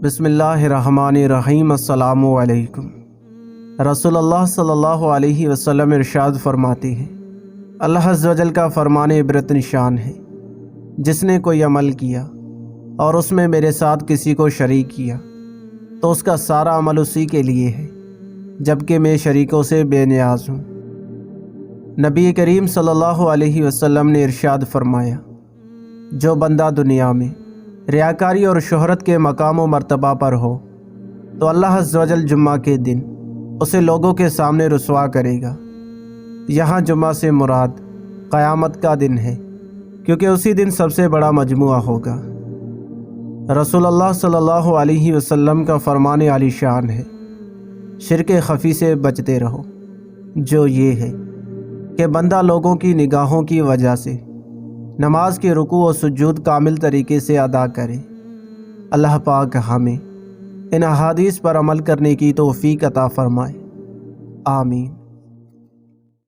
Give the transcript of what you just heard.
بسم اللہ الرحمن الرحیم۔ السلام علیکم۔ رسول اللہ صلی اللہ علیہ وسلم ارشاد فرماتے ہیں، اللہ عز و جل کا فرمان عبرت نشان ہے، جس نے کوئی عمل کیا اور اس میں میرے ساتھ کسی کو شریک کیا تو اس کا سارا عمل اسی کے لیے ہے، جبکہ میں شریکوں سے بے نیاز ہوں۔ نبی کریم صلی اللہ علیہ وسلم نے ارشاد فرمایا، جو بندہ دنیا میں ریاکاری اور شہرت کے مقام و مرتبہ پر ہو تو اللہ عز و جل جمعہ کے دن اسے لوگوں کے سامنے رسوا کرے گا۔ یہاں جمعہ سے مراد قیامت کا دن ہے، کیونکہ اسی دن سب سے بڑا مجموعہ ہوگا۔ رسول اللہ صلی اللہ علیہ وسلم کا فرمان عالی شان ہے، شرک خفی سے بچتے رہو، جو یہ ہے کہ بندہ لوگوں کی نگاہوں کی وجہ سے نماز کے رکوع و سجود کامل طریقے سے ادا کرے۔ اللہ پاک ہمیں ان احادیث پر عمل کرنے کی توفیق عطا فرمائے، آمین۔